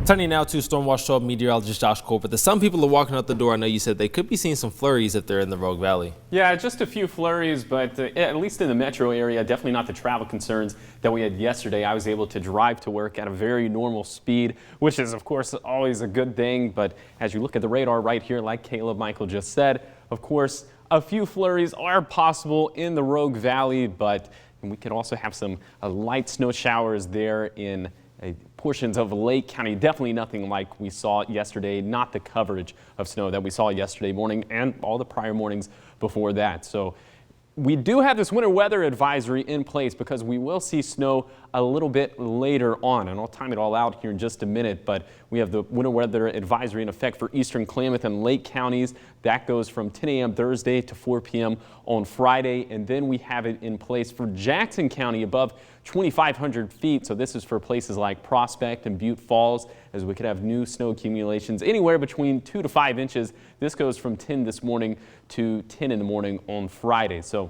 Turning now to Storm Watch 12 meteorologist Josh Colbert. Some people are walking out the door. I know you said they could be seeing some flurries if they're in the Rogue Valley. Yeah, just a few flurries, but at least in the metro area, definitely not the travel concerns that we had yesterday. I was able to drive to work at a very normal speed, which is, of course, always a good thing. But as you look at the radar right here, like Caleb Michael just said, of course, a few flurries are possible in the Rogue Valley, but we could also have some light snow showers there in portions of Lake County. Definitely nothing like we saw yesterday, not the coverage of snow that we saw yesterday morning and all the prior mornings before that. So we do have this winter weather advisory in place because we will see snow a little bit later on, and I'll time it all out here in just a minute, but we have the winter weather advisory in effect for eastern Klamath and Lake counties. That goes from 10 a.m. Thursday to 4 p.m. on Friday, and then we have it in place for Jackson County above 2,500 feet. So this is for places like Prospect and Butte Falls, as we could have new snow accumulations anywhere between 2 to 5 inches. This goes from 10 this morning to 10 in the morning on Friday. So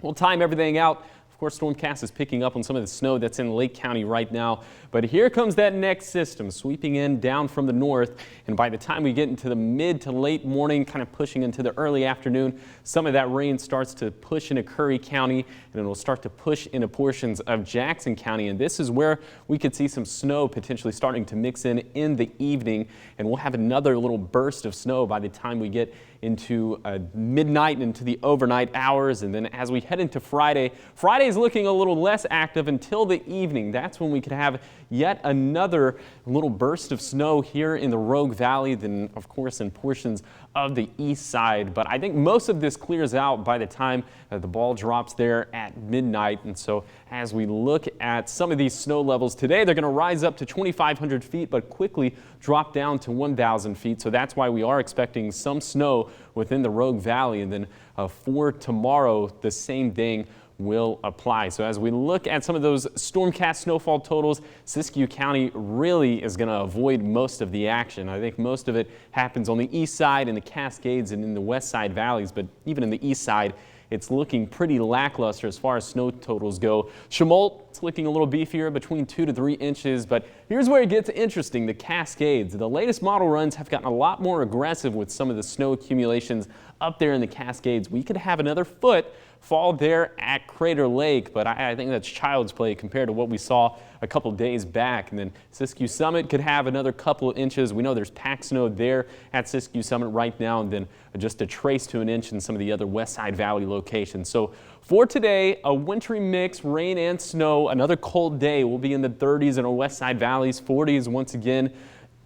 we'll time everything out. Of course, Stormcast is picking up on some of the snow that's in Lake County right now. But here comes that next system sweeping in down from the north. And by the time we get into the mid to late morning, kind of pushing into the early afternoon, some of that rain starts to push into Curry County, and it will start to push into portions of Jackson County. And this is where we could see some snow potentially starting to mix in the evening. And we'll have another little burst of snow by the time we get into midnight and into the overnight hours. And then as we head into Friday, Friday is looking a little less active until the evening. That's when we could have yet another little burst of snow here in the Rogue Valley, then of course in portions of the east side. But I think most of this clears out by the time the ball drops there at midnight. And so as we look at some of these snow levels today, they're going to rise up to 2,500 feet, but quickly drop down to 1,000 feet. So that's why we are expecting some snow within the Rogue Valley. And then for tomorrow, the same thing will apply. So as we look at some of those Stormcast snowfall totals, Siskiyou County really is going to avoid most of the action. I think most of it happens on the east side in the Cascades and in the west side valleys, but even in the east side, it's looking pretty lackluster as far as snow totals go. Chemult, it's looking a little beefier, between 2 to 3 inches, but here's where it gets interesting, the Cascades. The latest model runs have gotten a lot more aggressive with some of the snow accumulations up there in the Cascades. We could have another foot fall there at Crater Lake, but I think that's child's play compared to what we saw a couple days back. And then Siskiyou Summit could have another couple of inches. We know there's packed snow there at Siskiyou Summit right now, and then just a trace to an inch in some of the other West Side Valley locations. So for today, a wintry mix, rain and snow, another cold day. We'll be in the 30s in our West Side Valleys, 40s once again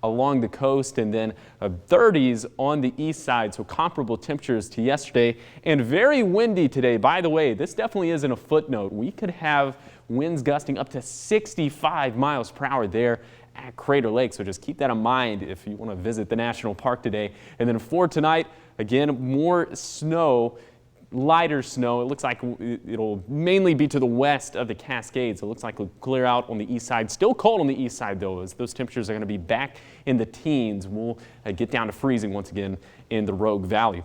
along the coast, and then 30s on the east side, so comparable temperatures to yesterday, and very windy today. By the way, this definitely isn't a footnote. We could have winds gusting up to 65 miles per hour there at Crater Lake, so just keep that in mind if you want to visit the national park today. And then for tonight, again, more snow, lighter snow. It looks like it'll mainly be to the west of the Cascades. It looks like it'll clear out on the east side. Still cold on the east side, though, as those temperatures are going to be back in the teens. We'll get down to freezing once again in the Rogue Valley.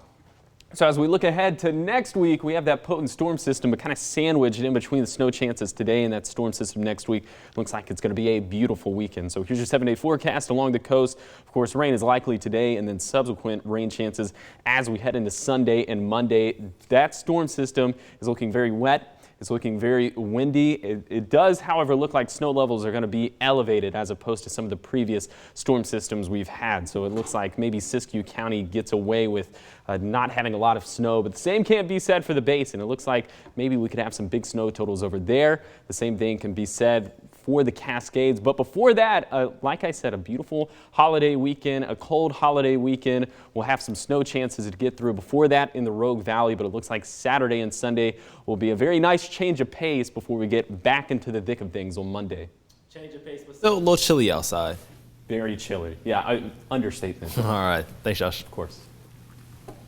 So as we look ahead to next week, we have that potent storm system, but kind of sandwiched in between the snow chances today and that storm system next week. Looks like it's going to be a beautiful weekend. So here's your 7-day forecast along the coast. Of course, rain is likely today, and then subsequent rain chances as we head into Sunday and Monday. That storm system is looking very wet. It's looking very windy. It does, however, look like snow levels are going to be elevated as opposed to some of the previous storm systems we've had. So it looks like maybe Siskiyou County gets away with not having a lot of snow, but the same can't be said for the basin. It looks like maybe we could have some big snow totals over there. The same thing can be said for the Cascades. But before that, like I said, a beautiful holiday weekend, a cold holiday weekend. We'll have some snow chances to get through before that in the Rogue Valley, but it looks like Saturday and Sunday will be a very nice change of pace before we get back into the thick of things on Monday. Change of pace, but still a little chilly outside. Very chilly. Yeah, understatement. All right. Thanks, Josh. Of course.